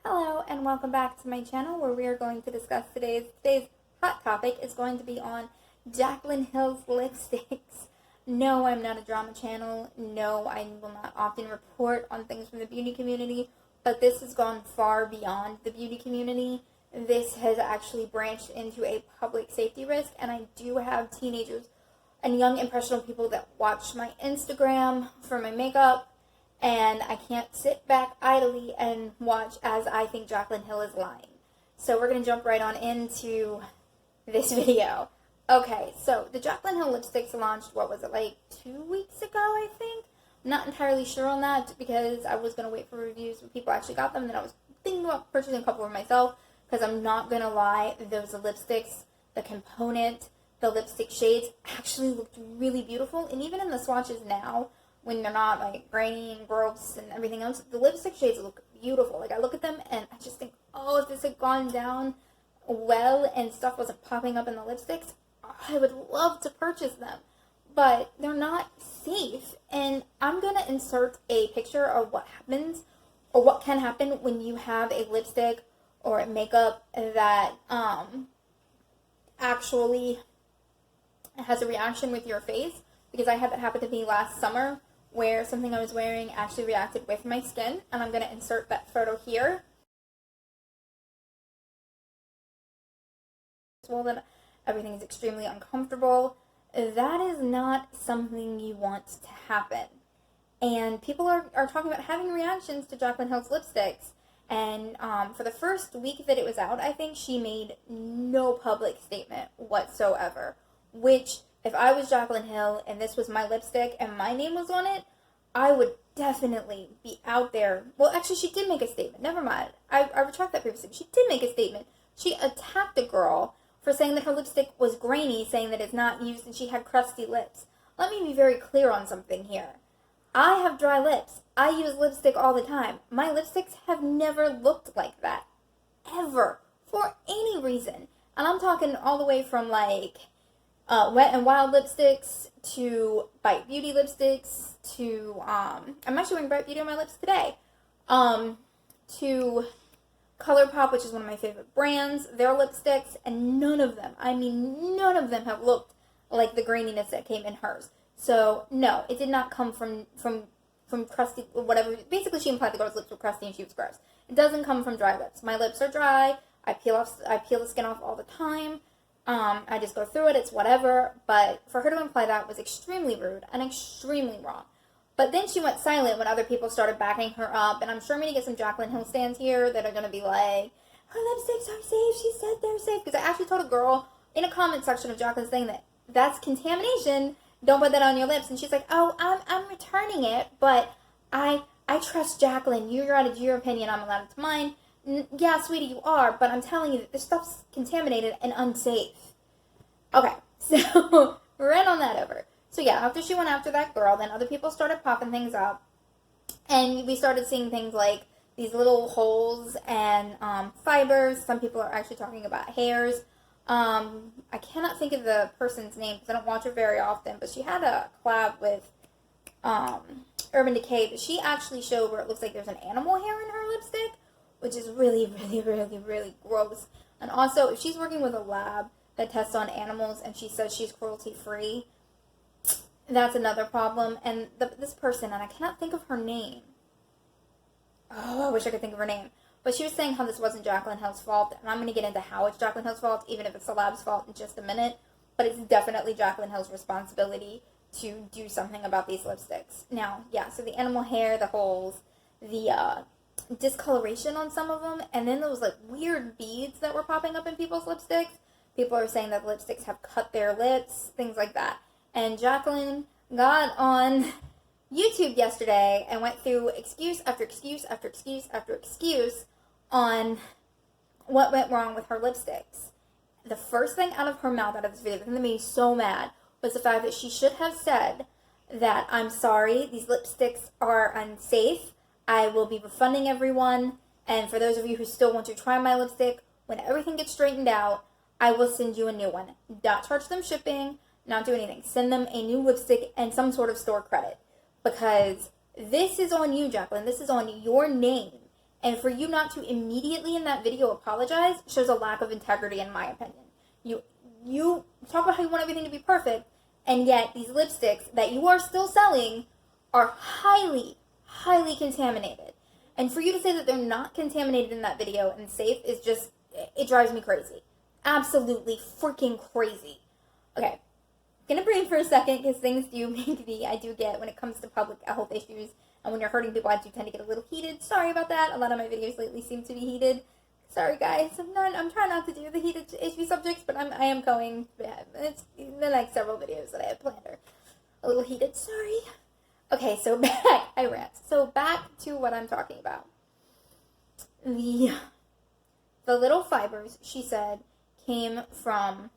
Hello and welcome back to my channel where we are going to discuss today's hot topic is going to be on Jaclyn Hill's lipsticks. No, I'm not a drama channel. No, I will not often report on things from the beauty community, but this has gone far beyond the beauty community. This has actually branched into a public safety risk, and I do have teenagers and young impressionable people that watch my Instagram for my makeup. And I can't sit back idly and watch as I think Jaclyn Hill is lying. So we're going to jump right on into this video. Okay, so the Jaclyn Hill lipsticks launched, what was it, like 2 weeks ago, I think? I'm not entirely sure on that because I was going to wait for reviews when people actually got them. And then I was thinking about purchasing a couple for myself because I'm not going to lie, those lipsticks, the component, the lipstick shades actually looked really beautiful. And even in the swatches now, when they're not like grainy and gross and everything else, the lipstick shades look beautiful. Like I look at them and I just think, oh, if this had gone down well and stuff wasn't popping up in the lipsticks, I would love to purchase them. But they're not safe. And I'm going to insert a picture of what happens or what can happen when you have a lipstick or a makeup that actually has a reaction with your face. Because I had that happen to me last summer, where something I was wearing actually reacted with my skin, and I'm going to insert that photo here. Well, then everything is extremely uncomfortable. That is not something you want to happen. And people are talking about having reactions to Jaclyn Hill's lipsticks. And for the first week that it was out, I think she made no public statement whatsoever, which, if I was Jaclyn Hill and this was my lipstick and my name was on it, I would definitely be out there. Well, actually, she did make a statement. Never mind. I retract that previously. She did make a statement. She attacked a girl for saying that her lipstick was grainy, saying that it's not used and she had crusty lips. Let me be very clear on something here. I have dry lips. I use lipstick all the time. My lipsticks have never looked like that. Ever. For any reason. And I'm talking all the way from like Wet n Wild lipsticks to Bite Beauty lipsticks to, I'm actually wearing Bite Beauty on my lips today, to ColourPop, which is one of my favorite brands, their lipsticks, and none of them, I mean none of them have looked like the graininess that came in hers. So, no, it did not come from crusty, whatever. Basically, she implied the girl's lips were crusty and she was gross. It doesn't come from dry lips. My lips are dry. I peel the skin off all the time. I just go through it, it's whatever, but for her to imply that was extremely rude and extremely wrong. But then she went silent when other people started backing her up, and I'm sure I'm going to get some Jaclyn Hill stands here that are going to be like, her lipsticks are safe, she said they're safe, because I actually told a girl in a comment section of Jaclyn saying that that's contamination, don't put that on your lips, and she's like, oh, I'm returning it, but I trust Jaclyn, you're entitled to your opinion, I'm allowed to mine. Yeah, sweetie, you are, but I'm telling you that this stuff's contaminated and unsafe. Okay, so ran on that over. So yeah, after she went after that girl, then other people started popping things up, and we started seeing things like these little holes and fibers. Some people are actually talking about hairs. I cannot think of the person's name because I don't watch her very often, but she had a collab with Urban Decay, but she actually showed where it looks like there's an animal hair in her lipstick, which is really, really, really, really gross. And also, if she's working with a lab that tests on animals and she says she's cruelty-free, that's another problem. And this person, and I cannot think of her name. Oh, I wish I could think of her name. But she was saying how this wasn't Jaclyn Hill's fault, and I'm going to get into how it's Jaclyn Hill's fault, even if it's the lab's fault in just a minute. But it's definitely Jaclyn Hill's responsibility to do something about these lipsticks. Now, yeah, so the animal hair, the holes, the discoloration on some of them, and then those like weird beads that were popping up in people's lipsticks. People are saying that the lipsticks have cut their lips, things like that. And Jaclyn got on YouTube yesterday and went through excuse after excuse after excuse after excuse on what went wrong with her lipsticks. The first thing out of her mouth out of this video that made me so mad was the fact that she should have said that, I'm sorry, these lipsticks are unsafe. I will be refunding everyone, and for those of you who still want to try my lipstick, when everything gets straightened out, I will send you a new one. Not charge them shipping, not do anything. Send them a new lipstick and some sort of store credit. Because this is on you, Jaclyn. This is on your name. And for you not to immediately in that video apologize shows a lack of integrity, in my opinion. You talk about how you want everything to be perfect, and yet these lipsticks that you are still selling are highly, highly contaminated. And for you to say that they're not contaminated in that video and safe is just, it drives me crazy. Absolutely freaking crazy. Okay, gonna breathe for a second because things do make me, I do get, when it comes to public health issues and when you're hurting people, I do tend to get a little heated. Sorry about that. A lot of my videos lately seem to be heated. Sorry guys, I'm trying not to do the heated issue subjects, but I am going, it's the next several videos that I have planned are a little heated. Sorry. Okay, so back to what I'm talking about. The little fibers, she said, came from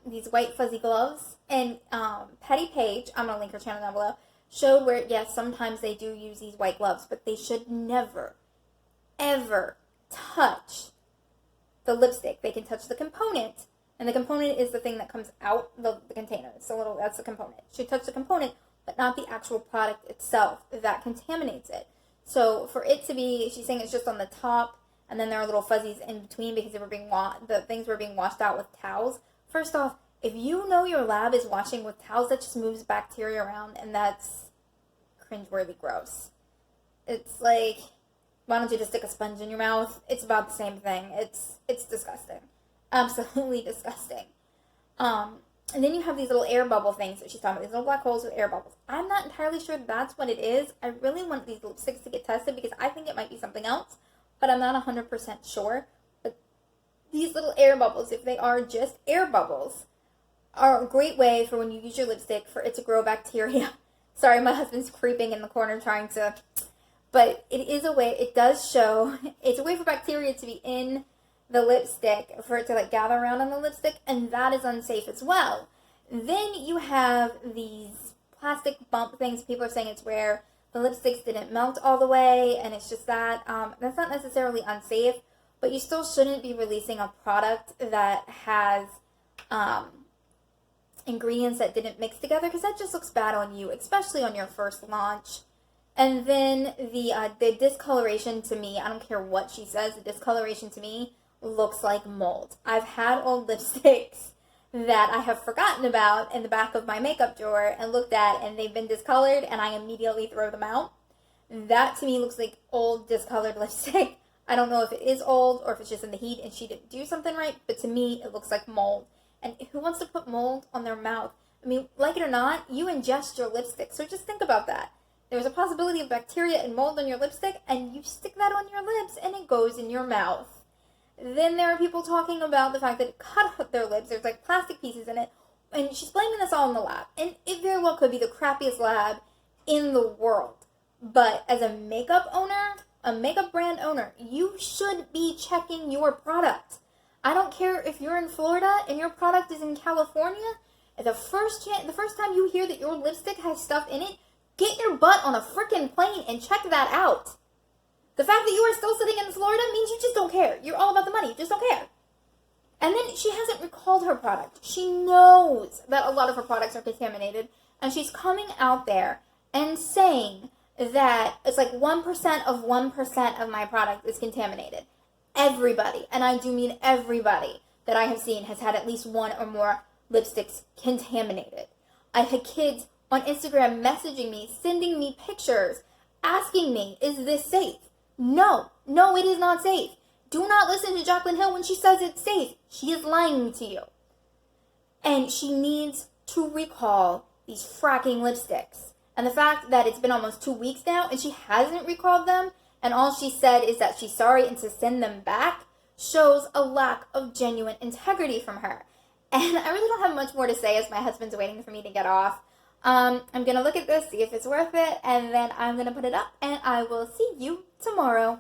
these white fuzzy gloves. And Petty Page, I'm going to link her channel down below, showed where, yes, sometimes they do use these white gloves, but they should never, ever touch the lipstick. They can touch the component, and the component is the thing that comes out the container. It's that's the component. Should touch the component, but not the actual product itself. That contaminates it. So for it to be, she's saying it's just on the top, and then there are little fuzzies in between because they were the things were being washed out with towels. First off, if you know your lab is washing with towels, that just moves bacteria around, and that's cringeworthy gross. It's like, why don't you just stick a sponge in your mouth? It's about the same thing. It's disgusting. Absolutely disgusting. And then you have these little air bubble things that she's talking about, these little black holes with air bubbles. I'm not entirely sure that's what it is. I really want these lipsticks to get tested because I think it might be something else, but I'm not 100% sure. But these little air bubbles, if they are just air bubbles, are a great way for when you use your lipstick for it to grow bacteria. Sorry, my husband's creeping in the corner trying to... But it is a way, it does show, it's a way for bacteria to be in the lipstick, for it to like gather around on the lipstick, and that is unsafe as well. Then you have these plastic bump things. People are saying it's where the lipsticks didn't melt all the way, and it's just that. That's not necessarily unsafe, but you still shouldn't be releasing a product that has ingredients that didn't mix together, because that just looks bad on you, especially on your first launch. And then the discoloration to me, I don't care what she says, the discoloration to me looks like mold. I've had old lipsticks that I have forgotten about in the back of my makeup drawer and looked at, and they've been discolored, and I immediately throw them out. That to me looks like old discolored lipstick. I don't know if it is old or if it's just in the heat and she didn't do something right, but to me it looks like mold. And who wants to put mold on their mouth? I mean, like it or not, you ingest your lipstick, so just think about that. There's a possibility of bacteria and mold on your lipstick, and you stick that on your lips, and it goes in your mouth. Then there are people talking about the fact that it cut their lips. There's like plastic pieces in it, and she's blaming this all in the lab. And it very well could be the crappiest lab in the world. But as a makeup owner, a makeup brand owner, you should be checking your product. I don't care if you're in Florida and your product is in California. The first time you hear that your lipstick has stuff in it, get your butt on a freaking plane and check that out. The fact that you are still sitting in Florida means you just don't care. You're all about the money. You just don't care. And then she hasn't recalled her product. She knows that a lot of her products are contaminated, and she's coming out there and saying that it's like 1% of 1% of my product is contaminated. Everybody, and I do mean everybody that I have seen has had at least one or more lipsticks contaminated. I've had kids on Instagram messaging me, sending me pictures, asking me, is this safe? No, it is not safe. Do not listen to Jaclyn Hill when she says it's safe. She is lying to you. And she needs to recall these fracking lipsticks. And the fact that it's been almost 2 weeks now and she hasn't recalled them, and all she said is that she's sorry and to send them back, shows a lack of genuine integrity from her. And I really don't have much more to say as my husband's waiting for me to get off. I'm going to look at this, see if it's worth it, and then I'm going to put it up, and I will see you tomorrow.